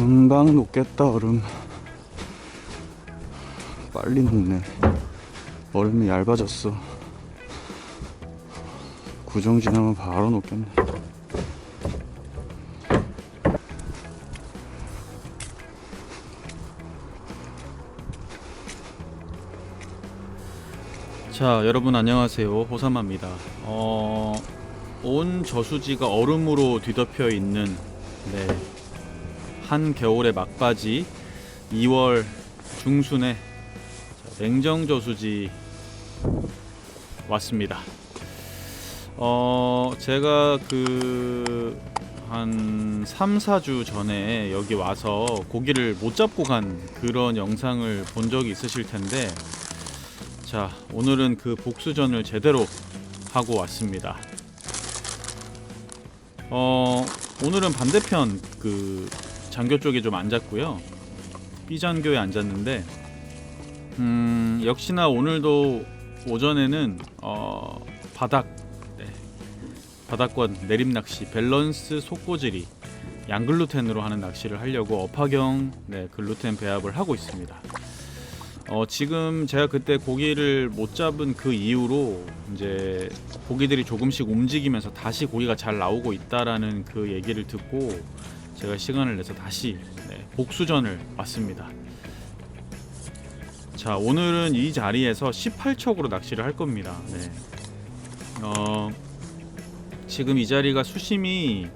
금방 녹겠다. 얼음 빨리 녹네. 얼음이 얇아졌어. 구정 지나면 바로 녹겠네. 자, 여러분 안녕하세요. 호사마입니다. 온 저수지가 얼음으로 뒤덮여 있는 한겨울의 막바지 2월 중순에 냉정 저수지 왔습니다. 제가 한 3, 4주 전에 여기 와서 고기를 못 잡고 간 그런 영상을 본 적이 있으실 텐데, 자, 오늘은 그 복수전을 제대로 하고 왔습니다. 오늘은 반대편 장교 쪽에 좀 앉았고요. B장교에 앉았는데, 역시나 오늘도 오전에는 바닥권 내림낚시, 밸런스 속고지리, 양글루텐으로 하는 낚시를 하려고 업화경 글루텐 배합을 하고 있습니다. 지금 제가 그때 고기를 못 잡은 그 이후로 이제 고기들이 조금씩 움직이면서 다시 고기가 잘 나오고 있다라는 그 얘기를 듣고 제가 시간을 내서 다시 복수전을 왔습니다. 자, 오늘은 이 자리에서 18척으로 낚시를 할 겁니다. 지금 이 자리가 수심이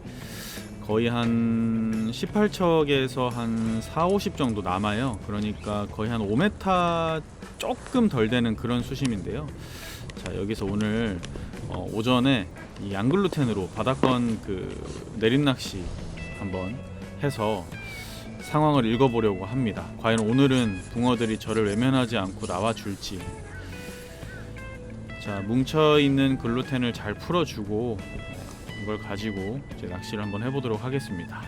거의 한 18척에서 한 4, 50 정도 남아요. 그러니까 거의 한 5m 조금 덜 되는 그런 수심인데요. 자, 여기서 오늘 오전에 이 양글루텐으로 바닥권 내림낚시 한번 해서 상황을 읽어보려고 합니다. 과연 오늘은 붕어들이 저를 외면하지 않고 나와줄지. 자, 뭉쳐있는 글루텐을 잘 풀어주고 이걸 가지고 이제 낚시를 한번 해보도록 하겠습니다.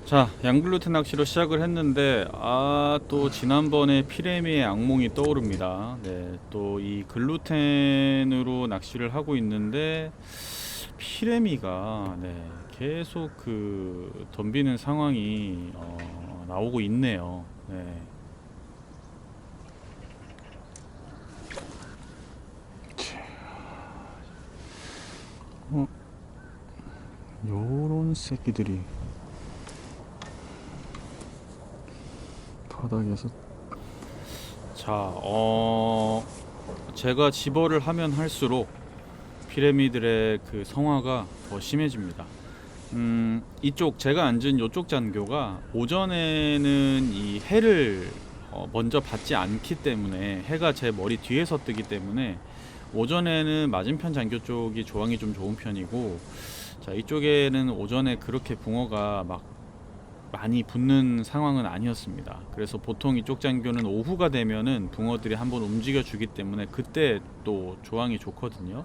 자, 양글루텐 낚시로 시작을 했는데 또 지난번에 피레미의 악몽이 떠오릅니다. 또 이 글루텐으로 낚시를 하고 있는데 피레미가 계속 덤비는 상황이 나오고 있네요. 요런 새끼들이 바닥에서. 자, 제가 집어를 하면 할수록 피라미들의 성화가 더 심해집니다. 이쪽 제가 앉은 요쪽 잔교가 오전에는 이 해를 먼저 받지 않기 때문에, 해가 제 머리 뒤에서 뜨기 때문에 오전에는 맞은편 잔교 쪽이 조항이 좀 좋은 편이고, 자, 이쪽에는 오전에 그렇게 붕어가 막 많이 붙는 상황은 아니었습니다. 그래서 보통 이쪽 장교는 오후가 되면은 붕어들이 한번 움직여 주기 때문에 그때 또 조항이 좋거든요.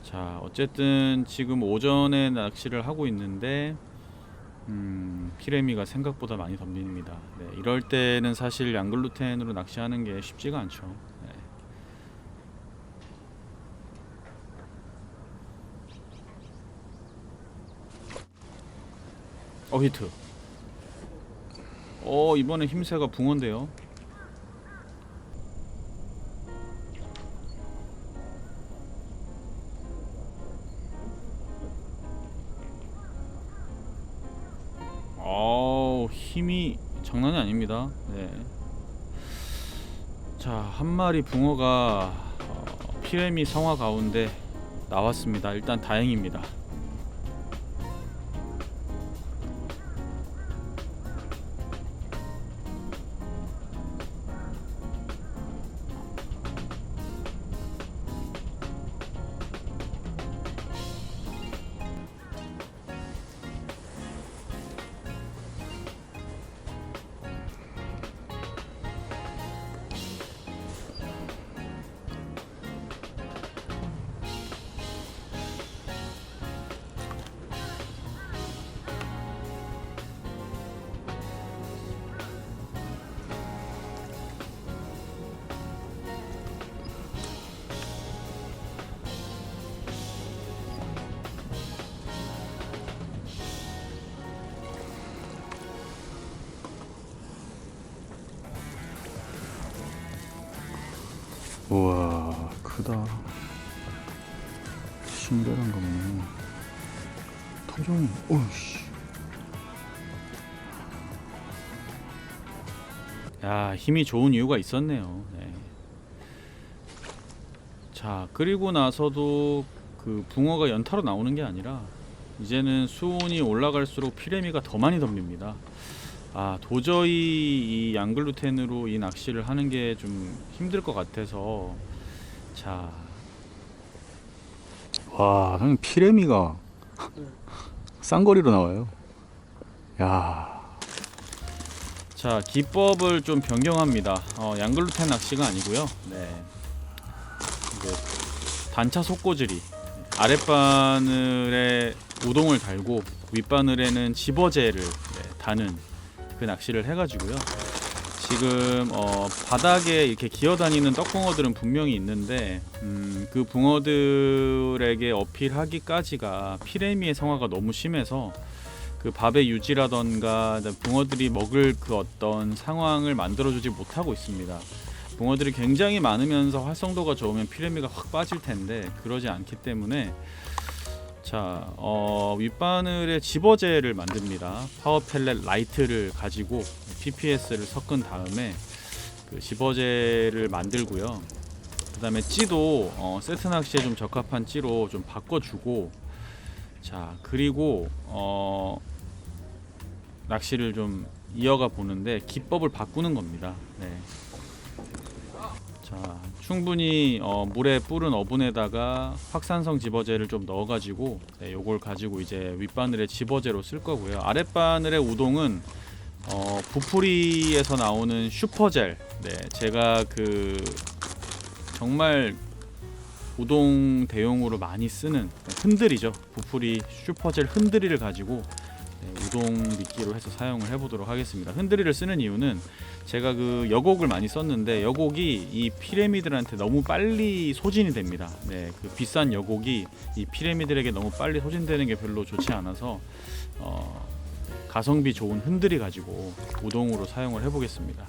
자, 어쨌든 지금 오전에 낚시를 하고 있는데 피레미가 생각보다 많이 덤빕니다. 이럴 때는 사실 양글루텐으로 낚시하는 게 쉽지가 않죠. 히트. 이번에 힘새가 붕어인데요. 힘이 장난이 아닙니다. 자, 한 마리 붕어가 피레미 성화 가운데 나왔습니다. 일단 다행입니다. 우와, 크다. 신기한 거네. 토종이, 오씨. 야, 힘이 좋은 이유가 있었네요. 네. 자, 그리고 나서도 그 붕어가 연타로 나오는 게 아니라 이제는 수온이 올라갈수록 피레미가 더 많이 덤빕니다. 아, 도저히 이 양글루텐으로 이 낚시를 하는 게 좀 힘들 것 같아서. 자, 와, 형님 피레미가 쌍거리로 나와요. 야. 자, 기법을 좀 변경합니다. 양글루텐 낚시가 아니고요. 네. 이제 단차 속꼬질이, 아랫바늘에 우동을 달고 윗바늘에는 집어제를 다는 그 낚시를 해가지고요. 지금 바닥에 이렇게 기어다니는 떡붕어들은 분명히 있는데 그 붕어들에게 어필하기까지가 피레미의 성화가 너무 심해서 그 밥의 유지라던가 붕어들이 먹을 그 어떤 상황을 만들어주지 못하고 있습니다. 붕어들이 굉장히 많으면서 활성도가 좋으면 피레미가 확 빠질 텐데 그러지 않기 때문에, 자, 윗바늘에 집어제를 만듭니다. 파워 펠렛 라이트를 가지고 PPS를 섞은 다음에 그 집어제를 만들고요. 그 다음에 찌도 세트 낚시에 좀 적합한 찌로 좀 바꿔주고, 자, 그리고 낚시를 좀 이어가 보는데 기법을 바꾸는 겁니다. 네. 자, 충분히 물에 불은 어분에다가 확산성 집어제를 좀 넣어가지고 요걸 가지고 이제 윗바늘에 집어제로 쓸 거고요. 아랫바늘의 우동은 부풀이에서 나오는 슈퍼젤. 네, 제가 그 정말 우동 대용으로 많이 쓰는 흔들이죠. 부풀이 슈퍼젤 흔들이를 가지고 우동 미끼로 해서 사용을 해보도록 하겠습니다. 흔들이를 쓰는 이유는 제가 그 여곡을 많이 썼는데 여곡이 이 피레미들한테 너무 빨리 소진이 됩니다. 네, 그 비싼 여곡이 이 피레미들에게 너무 빨리 소진되는 게 별로 좋지 않아서 가성비 좋은 흔들이 가지고 우동으로 사용을 해보겠습니다.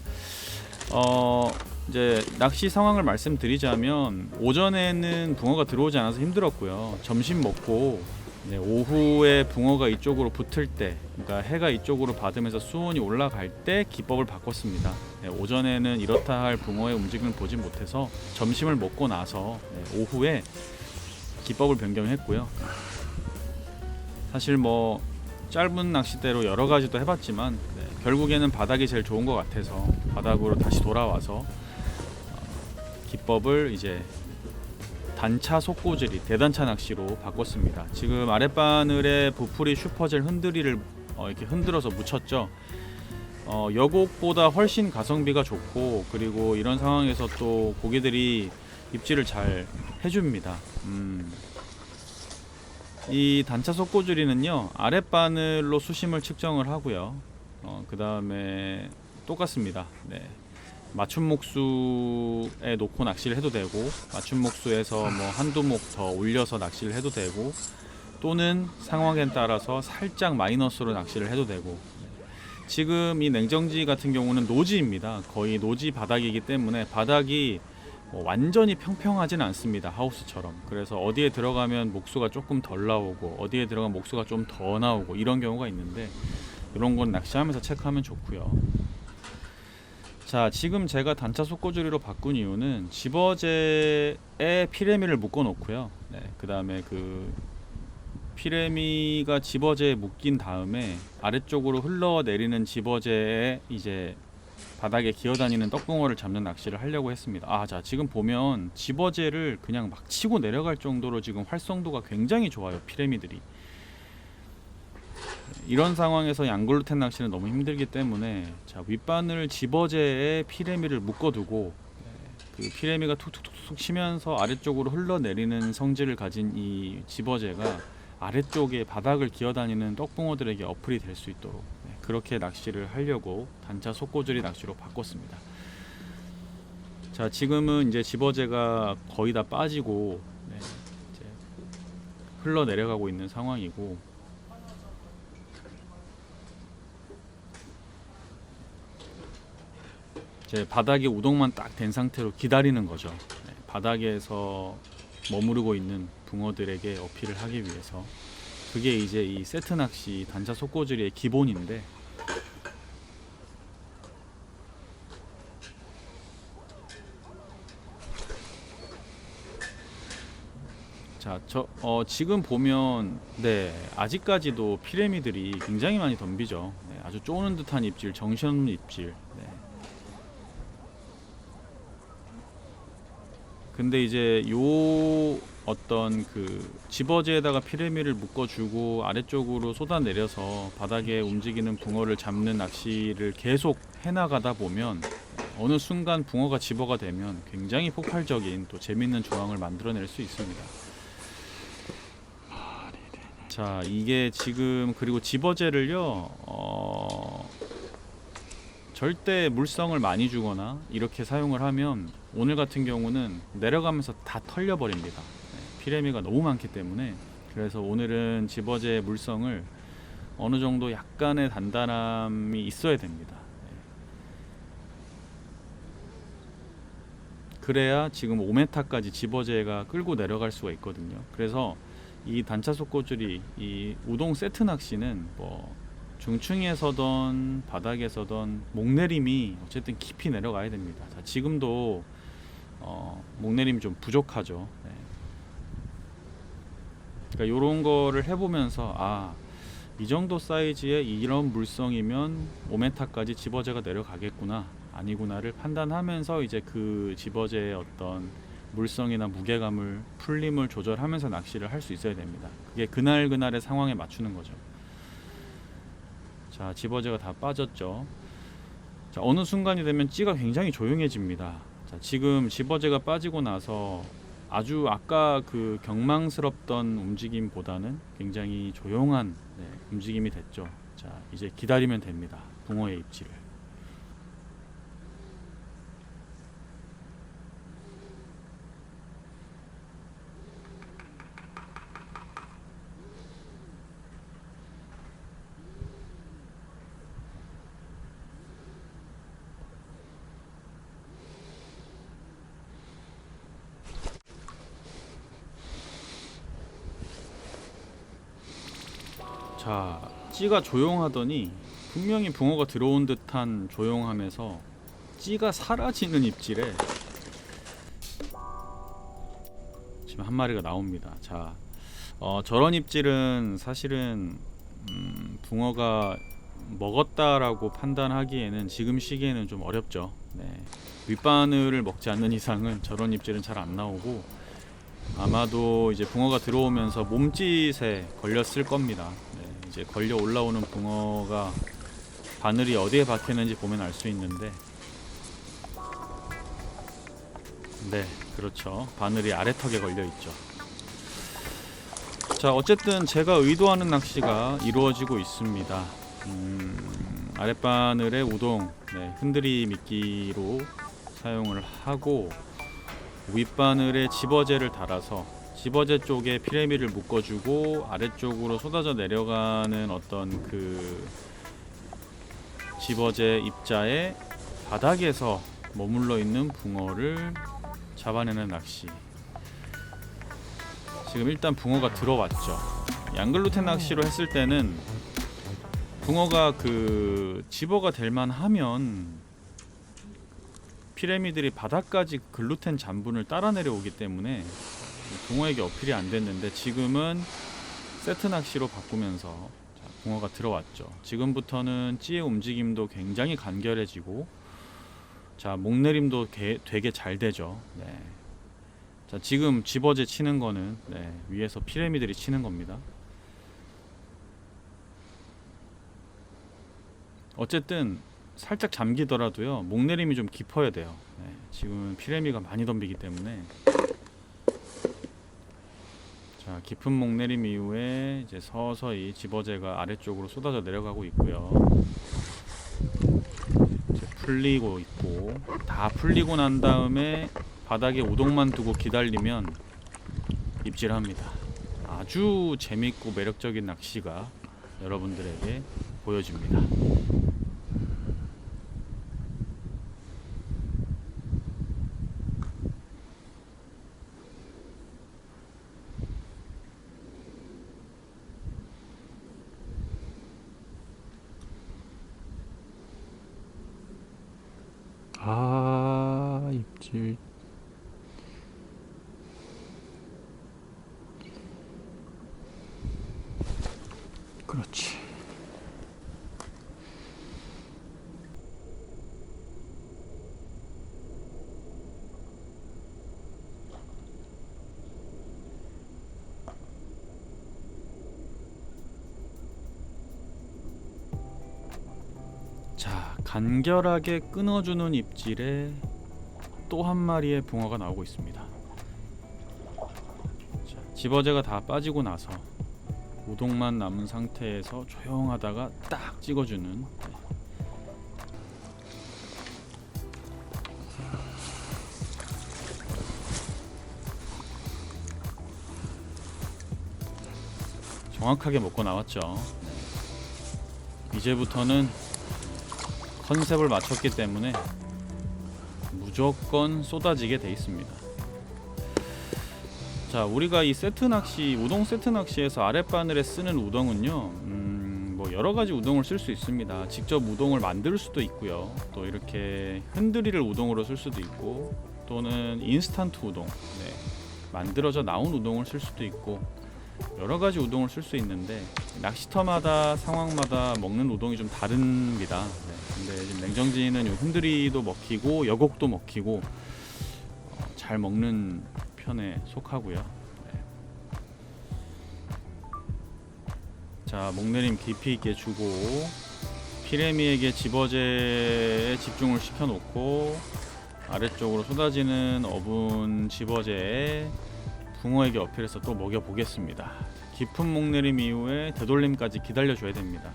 이제 낚시 상황을 말씀드리자면 오전에는 붕어가 들어오지 않아서 힘들었고요. 점심 먹고 오후에 붕어가 이쪽으로 붙을 때, 그러니까 해가 이쪽으로 받으면서 수온이 올라갈 때 기법을 바꿨습니다. 오전에는 이렇다 할 붕어의 움직임을 보지 못해서 점심을 먹고 나서 오후에 기법을 변경했고요. 사실 뭐 짧은 낚싯대로 여러 가지도 해봤지만 결국에는 바닥이 제일 좋은 것 같아서 바닥으로 다시 돌아와서 기법을 이제 단차 속꼬질이 대단차 낚시로 바꿨습니다. 지금 아랫바늘에 부풀이 슈퍼젤 흔들이를 이렇게 흔들어서 묻혔죠. 여곡보다 훨씬 가성비가 좋고, 그리고 이런 상황에서 또 고객들이 입질을 잘 해줍니다. 이 단차 속꼬질이는요 아랫바늘로 수심을 측정을 하고요. 그 다음에 똑같습니다. 네. 맞춤 목수에 놓고 낚시를 해도 되고, 맞춤 목수에서 뭐 한두 목 더 올려서 낚시를 해도 되고, 또는 상황에 따라서 살짝 마이너스로 낚시를 해도 되고. 지금 이 냉정지 같은 경우는 노지입니다. 거의 노지 바닥이기 때문에 바닥이 완전히 평평하진 않습니다. 하우스처럼. 그래서 어디에 들어가면 목수가 조금 덜 나오고 어디에 들어가면 목수가 좀 더 나오고 이런 경우가 있는데, 이런 건 낚시하면서 체크하면 좋고요. 자, 지금 제가 단차 속꼬주리로 바꾼 이유는 집어제에 피레미를 묶어 놓고요. 네, 그 다음에 그 피레미가 집어제에 묶인 다음에 아래쪽으로 흘러내리는 집어제에 이제 바닥에 기어다니는 떡붕어를 잡는 낚시를 하려고 했습니다. 아, 자, 지금 보면 집어제를 그냥 막 치고 내려갈 정도로 지금 활성도가 굉장히 좋아요, 피레미들이. 이런 상황에서 양글루텐 낚시는 너무 힘들기 때문에, 자, 윗바늘 집어제에 피레미를 묶어두고 그 피레미가 툭툭툭툭 치면서 아래쪽으로 흘러내리는 성질을 가진 이 집어제가 아래쪽에 바닥을 기어다니는 떡붕어들에게 어플이 될 수 있도록 그렇게 낚시를 하려고 단차 속꼬주리 낚시로 바꿨습니다. 자, 지금은 이제 집어제가 거의 다 빠지고 이제 흘러내려가고 있는 상황이고, 이제 바닥에 우동만 딱 된 상태로 기다리는 거죠. 바닥에서 머무르고 있는 붕어들에게 어필을 하기 위해서. 그게 이제 이 세트 낚시 단차 속고줄이의 기본인데, 자, 지금 보면 네, 아직까지도 피라미들이 굉장히 많이 덤비죠. 네, 아주 쪼는 듯한 입질, 정신없는 입질. 네. 근데 이제 요 어떤 그 집어지에다가 피라미를 묶어주고 아래쪽으로 쏟아내려서 바닥에 움직이는 붕어를 잡는 낚시를 계속 해나가다 보면 어느 순간 붕어가 집어가 되면 굉장히 폭발적인 또 재밌는 조항을 만들어낼 수 있습니다. 자, 이게 지금 그리고 집어제를요 절대 물성을 많이 주거나 이렇게 사용을 하면 오늘 같은 경우는 내려가면서 다 털려 버립니다. 네, 피라미가 너무 많기 때문에. 그래서 오늘은 집어제 물성을 어느 정도 약간의 단단함이 있어야 됩니다. 네. 그래야 지금 5m까지 집어제가 끌고 내려갈 수가 있거든요. 그래서 이 단차 속고줄이, 이 우동 세트 낚시는 뭐 중층에서든 바닥에서든 목내림이 어쨌든 깊이 내려가야 됩니다. 자, 지금도 목내림이 좀 부족하죠. 네. 그러니까 이런 거를 해보면서 이 정도 사이즈의 이런 물성이면 5m까지 집어제가 내려가겠구나, 아니구나를 판단하면서 이제 그 집어제의 어떤 물성이나 무게감을, 풀림을 조절하면서 낚시를 할 수 있어야 됩니다. 그게 그날그날의 상황에 맞추는 거죠. 자, 집어제가 다 빠졌죠. 자, 어느 순간이 되면 찌가 굉장히 조용해집니다. 자, 지금 집어제가 빠지고 나서 아주 아까 그 경망스럽던 움직임보다는 굉장히 조용한 움직임이 됐죠. 자, 이제 기다리면 됩니다. 붕어의 입질을. 자, 찌가 조용하더니 분명히 붕어가 들어온 듯한 조용함에서 찌가 사라지는 입질에 지금 한 마리가 나옵니다. 자, 저런 입질은 사실은 붕어가 먹었다라고 판단하기에는 지금 시기에는 좀 어렵죠. 네. 윗바늘을 먹지 않는 이상은 저런 입질은 잘 안 나오고, 아마도 이제 붕어가 들어오면서 몸짓에 걸렸을 겁니다. 네, 이제 걸려 올라오는 붕어가 바늘이 어디에 박혔는지 보면 알 수 있는데, 네, 그렇죠. 바늘이 아래턱에 걸려 있죠. 자, 어쨌든 제가 의도하는 낚시가 이루어지고 있습니다. 아랫바늘에 우동, 흔들이 미끼로 사용을 하고, 윗바늘에 집어제를 달아서 집어제 쪽에 피라미를 묶어주고 아래쪽으로 쏟아져 내려가는 어떤 그 집어제 입자의 바닥에서 머물러 있는 붕어를 잡아내는 낚시. 지금 일단 붕어가 들어왔죠. 양글루텐 낚시로 했을 때는 붕어가 그 집어가 될 만하면 피라미들이 바닥까지 글루텐 잔분을 따라 내려오기 때문에 붕어에게 어필이 안 됐는데, 지금은 세트 낚시로 바꾸면서 붕어가 들어왔죠. 지금부터는 찌의 움직임도 굉장히 간결해지고, 자, 목내림도 되게 잘 되죠. 네. 자, 지금 집어제 치는 거는 위에서 피라미들이 치는 겁니다. 어쨌든 살짝 잠기더라도요, 목내림이 좀 깊어야 돼요. 지금은 피라미가 많이 덤비기 때문에. 자, 깊은 목내림 이후에 이제 서서히 집어제가 아래쪽으로 쏟아져 내려가고 있고요. 이제 풀리고 있고, 다 풀리고 난 다음에 바닥에 우동만 두고 기다리면 입질합니다. 아주 재밌고 매력적인 낚시가 여러분들에게 보여집니다. 입질. 그렇지. 자, 간결하게 끊어주는 입질에 또 한 마리의 붕어가 나오고 있습니다. 자, 집어제가 다 빠지고 나서 우동만 남은 상태에서 조용하다가 딱 찍어주는, 네. 정확하게 먹고 나왔죠. 이제부터는 컨셉을 맞췄기 때문에 무조건 쏟아지게 돼 있습니다. 자, 우리가 이 세트 낚시, 우동 세트 낚시에서 아랫바늘에 쓰는 우동은요, 뭐 여러 가지 우동을 쓸 수 있습니다. 직접 우동을 만들 수도 있고요, 또 이렇게 흔들이를 우동으로 쓸 수도 있고, 또는 인스턴트 우동, 네, 만들어져 나온 우동을 쓸 수도 있고, 여러 가지 우동을 쓸 수 있는데 낚시터마다 상황마다 먹는 우동이 좀 다릅니다. 네, 근데 지금 냉정지는 흔들이도 먹히고 여곡도 먹히고 잘 먹는 편에 속하고요. 네. 자, 목내림 깊이 있게 주고 피레미에게 집어제에 집중을 시켜놓고 아래쪽으로 쏟아지는 어분 집어제에 붕어에게 어필해서 또 먹여보겠습니다. 깊은 목내림 이후에 되돌림까지 기다려줘야 됩니다.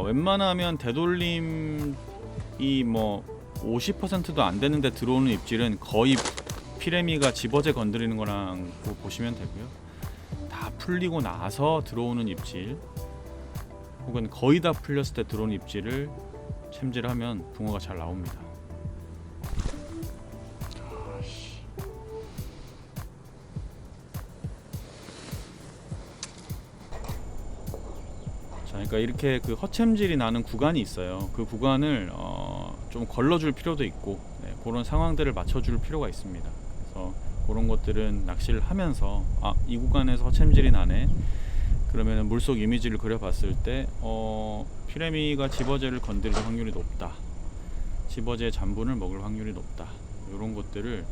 웬만하면 되돌림이 뭐 50%도 안 되는데 들어오는 입질은 거의 피레미가 집어제 건드리는 거랑 보시면 되고요. 다 풀리고 나서 들어오는 입질, 혹은 거의 다 풀렸을 때 들어오는 입질을 챔질하면 붕어가 잘 나옵니다. 그러니까 이렇게 그 허챔질이 나는 구간이 있어요. 그 구간을 좀 걸러줄 필요도 있고, 네, 그런 상황들을 맞춰줄 필요가 있습니다. 그래서 그런 것들은 낚시를 하면서 이 구간에서 허챔질이 나네, 그러면 물속 이미지를 그려봤을 때 피레미가 집어제를 건드릴 확률이 높다, 집어제 잔분을 먹을 확률이 높다, 이런 것들을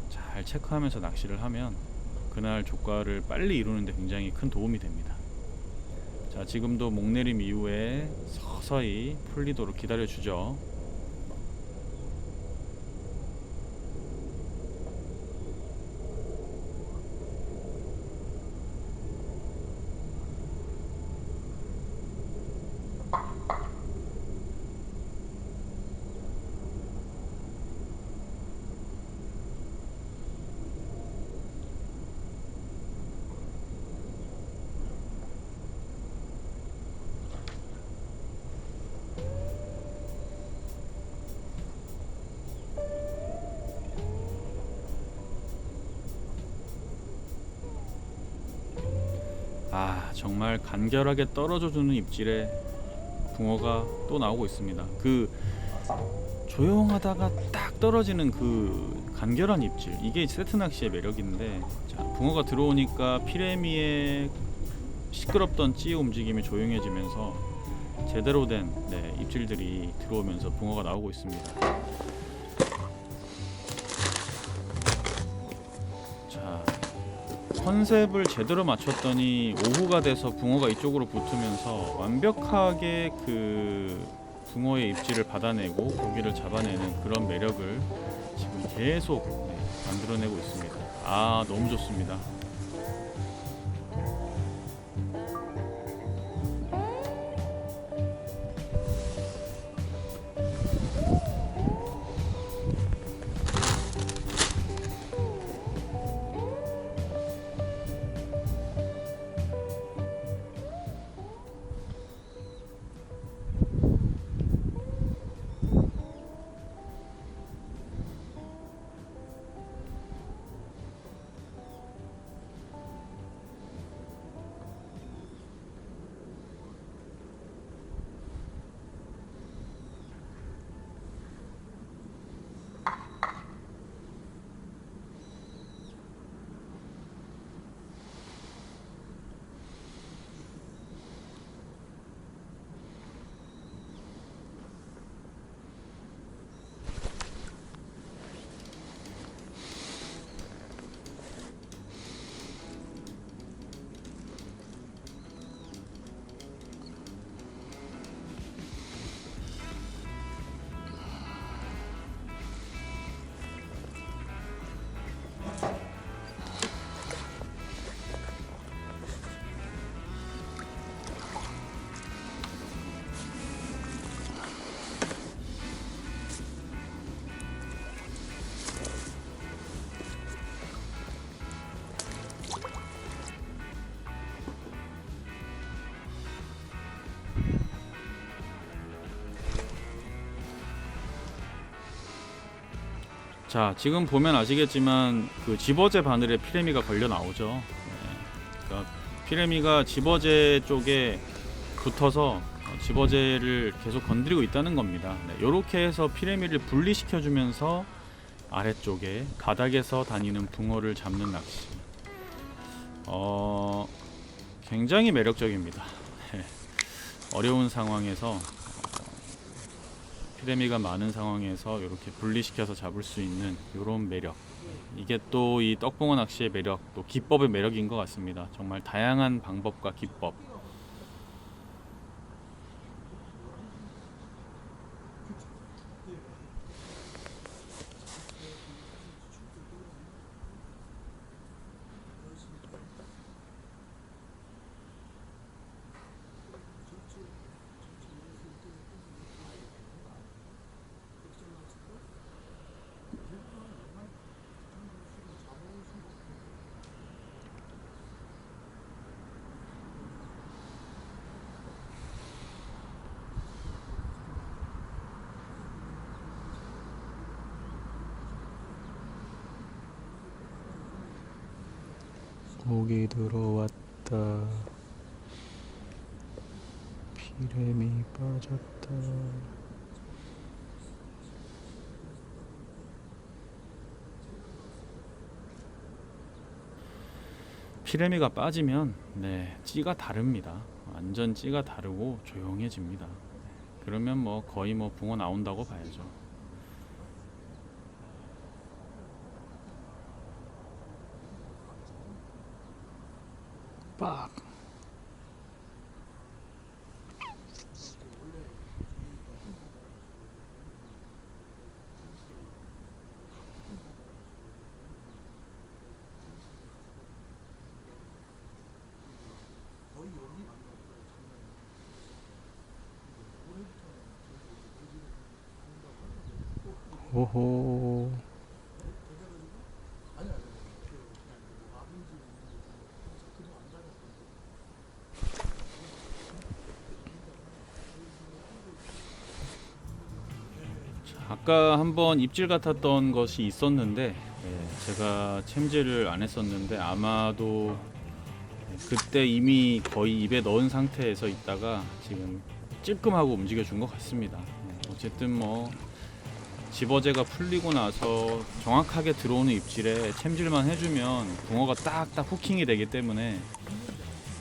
잘 체크하면서 낚시를 하면 그날 조과를 빨리 이루는데 굉장히 큰 도움이 됩니다. 자, 지금도 목내림 이후에 서서히 풀리도록 기다려주죠. 정말 간결하게 떨어져주는 입질에 붕어가 또 나오고 있습니다. 그 조용하다가 딱 떨어지는 그 간결한 입질, 이게 세트 낚시의 매력인데, 자, 붕어가 들어오니까 피레미의 시끄럽던 찌의 움직임이 조용해지면서 제대로 된, 네, 입질들이 들어오면서 붕어가 나오고 있습니다. 컨셉을 제대로 맞췄더니 오후가 돼서 붕어가 이쪽으로 붙으면서 완벽하게 그 붕어의 입질을 받아내고 고기를 잡아내는 그런 매력을 지금 계속, 네, 만들어내고 있습니다. 너무 좋습니다. 자, 지금 보면 아시겠지만 그 집어제 바늘에 피레미가 걸려 나오죠. 네. 그러니까 피레미가 집어제 쪽에 붙어서 집어제를 계속 건드리고 있다는 겁니다. 네, 이렇게 해서 피레미를 분리시켜 주면서 아래쪽에 바닥에서 다니는 붕어를 잡는 낚시. 굉장히 매력적입니다. 네. 어려운 상황에서 피레미가 많은 상황에서 이렇게 분리시켜서 잡을 수 있는 이런 매력, 이게 또 이 떡붕어 낚시의 매력, 또 기법의 매력인 것 같습니다. 정말 다양한 방법과 기법. 고기 들어왔다. 피레미 빠졌다. 피레미가 빠지면 네, 찌가 다릅니다. 완전 찌가 다르고 조용해집니다. 그러면 뭐 거의 뭐 붕어 나온다고 봐야죠. 빡. 오호. 아까 한번 입질 같았던 것이 있었는데 제가 챔질을 안 했었는데 아마도 그때 이미 거의 입에 넣은 상태에서 있다가 지금 찔끔하고 움직여 준 것 같습니다. 어쨌든 뭐 집어제가 풀리고 나서 정확하게 들어오는 입질에 챔질만 해주면 붕어가 딱딱 후킹이 되기 때문에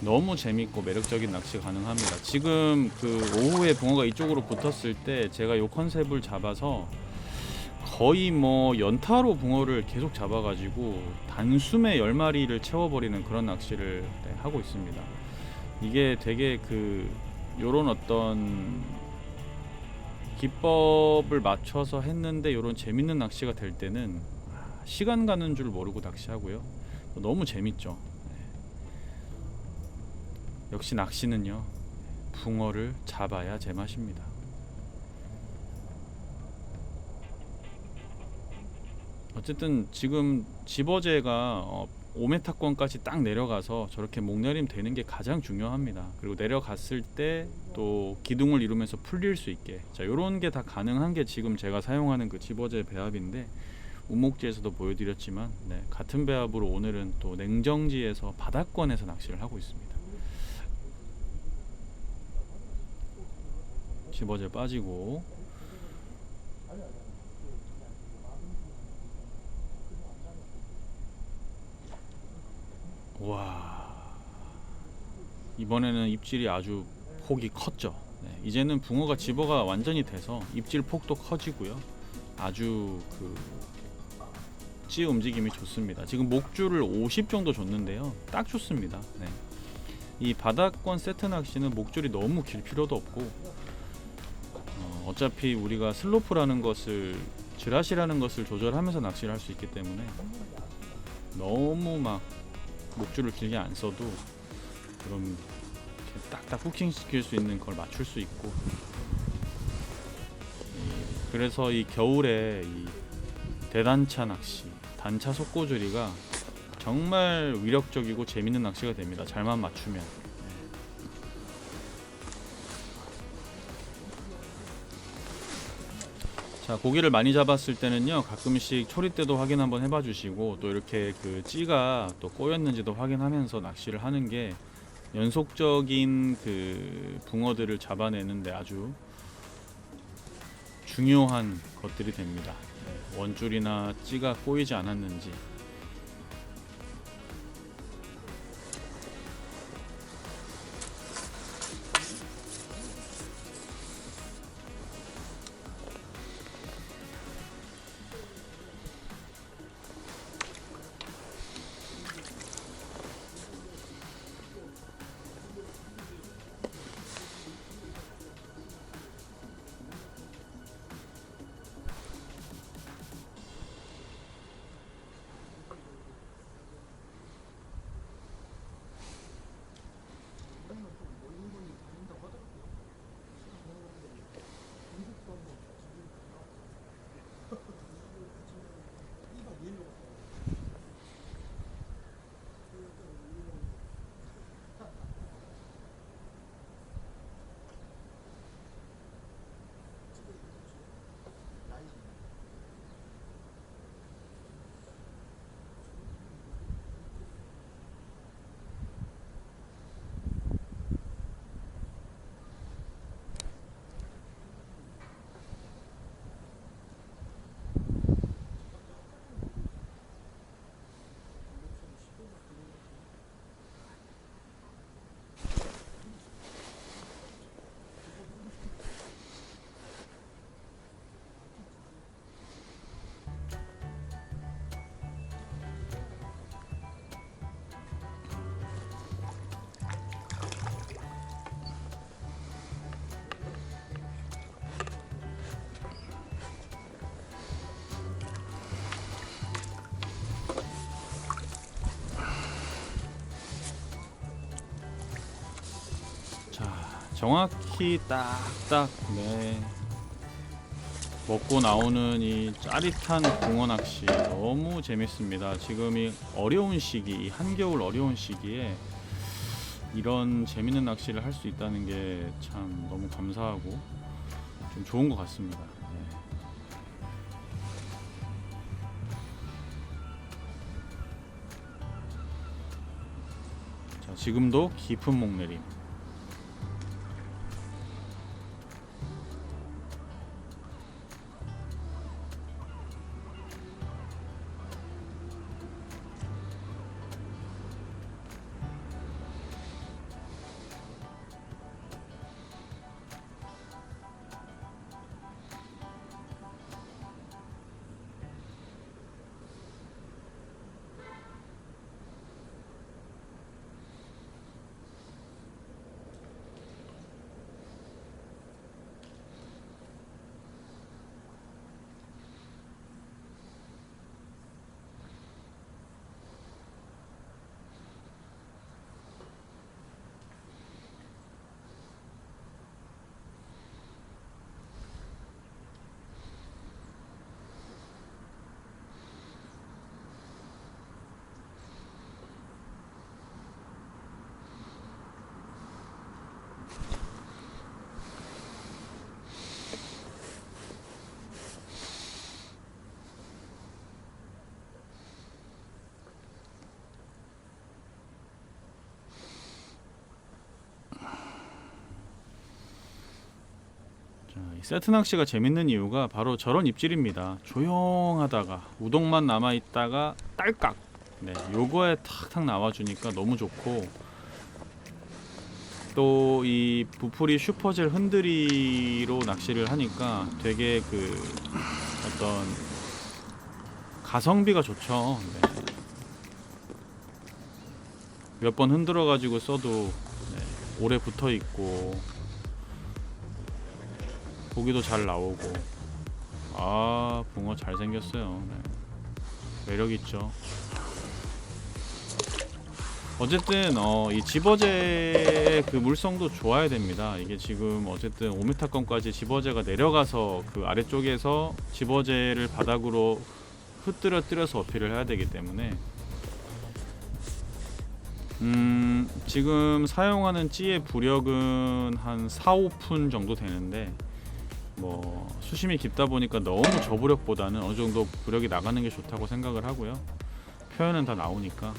너무 재밌고 매력적인 낚시 가능합니다. 지금 그 오후에 붕어가 이쪽으로 붙었을 때 제가 요 컨셉을 잡아서 거의 뭐 연타로 붕어를 계속 잡아가지고 단숨에 10마리를 채워버리는 그런 낚시를 하고 있습니다. 이게 되게 그 요런 어떤 기법을 맞춰서 했는데 요런 재밌는 낚시가 될 때는 시간 가는 줄 모르고 낚시하고요. 너무 재밌죠. 역시 낚시는요, 붕어를 잡아야 제맛입니다. 어쨌든 지금 집어제가 5m권까지 딱 내려가서 저렇게 목내림 되는 게 가장 중요합니다. 그리고 내려갔을 때 또 기둥을 이루면서 풀릴 수 있게, 자, 요런 게 다 가능한 게 지금 제가 사용하는 그 집어제 배합인데, 우목지에서도 보여드렸지만 같은 배합으로 오늘은 또 냉정지에서 바닥권에서 낚시를 하고 있습니다. 집어제 빠지고, 와, 이번에는 입질이 아주 폭이 컸죠. 이제는 붕어가 집어가 완전히 돼서 입질 폭도 커지고요. 아주 그 찌 움직임이 좋습니다. 지금 목줄을 50 정도 줬는데요, 딱 좋습니다. 이 바닥권 세트 낚시는 목줄이 너무 길 필요도 없고, 어차피 우리가 슬로프라는 것을, 즈라시라는 것을 조절하면서 낚시를 할 수 있기 때문에 너무 막 목줄을 길게 안 써도 그럼 딱딱 후킹 시킬 수 있는 걸 맞출 수 있고, 그래서 이 겨울에 이 대단차 낚시, 단차 속고줄이가 정말 위력적이고 재밌는 낚시가 됩니다. 잘만 맞추면. 자, 고기를 많이 잡았을 때는요, 가끔씩 초리대도 확인 한번 해봐 주시고, 또 이렇게 그 찌가 또 꼬였는지도 확인하면서 낚시를 하는 게 연속적인 그 붕어들을 잡아내는데 아주 중요한 것들이 됩니다. 원줄이나 찌가 꼬이지 않았는지. 자, 정확히 딱딱 먹고 나오는 이 짜릿한 붕어 낚시 너무 재밌습니다. 지금 이 어려운 시기, 이 한겨울 어려운 시기에 이런 재밌는 낚시를 할 수 있다는 게 참 너무 감사하고 좀 좋은 것 같습니다. 자, 지금도 깊은 목내림. 이 세트 낚시가 재밌는 이유가 바로 저런 입질입니다. 조용하다가 우동만 남아 있다가 딸깍. 요거에 탁탁 나와주니까 너무 좋고, 또 이 부풀이 슈퍼젤 흔들이로 낚시를 하니까 되게 그 어떤 가성비가 좋죠. 몇 번 흔들어 가지고 써도 오래 붙어 있고 고기도 잘 나오고. 아, 붕어 잘 생겼어요. 매력 있죠. 어쨌든 이 집어제 그 물성도 좋아야 됩니다. 이게 지금 어쨌든 5m권까지 집어제가 내려가서 그 아래쪽에서 집어제를 바닥으로 흩뜨려서 어필을 해야 되기 때문에 지금 사용하는 찌의 부력은 한 4, 5푼 정도 되는데 뭐 수심이 깊다 보니까 너무 저부력보다는 어느 정도 부력이 나가는 게 좋다고 생각을 하고요. 표현은 다 나오니까.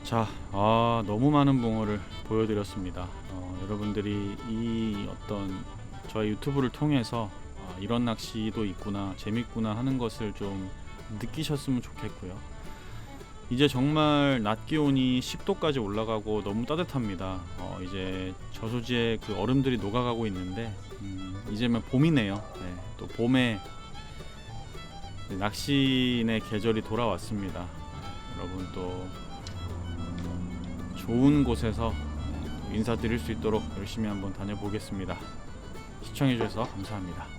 자, 너무 많은 붕어를 보여드렸습니다. 여러분들이 이 어떤 저의 유튜브를 통해서 이런 낚시도 있구나, 재밌구나 하는 것을 좀 느끼셨으면 좋겠고요. 이제 정말 낮 기온이 10도까지 올라가고 너무 따뜻합니다. 이제 저수지에 그 얼음들이 녹아가고 있는데 이제면 봄이네요. 네, 또 봄에 낚시인의 계절이 돌아왔습니다. 여러분 또 좋은 곳에서 인사드릴 수 있도록 열심히 한번 다녀보겠습니다. 시청해주셔서 감사합니다.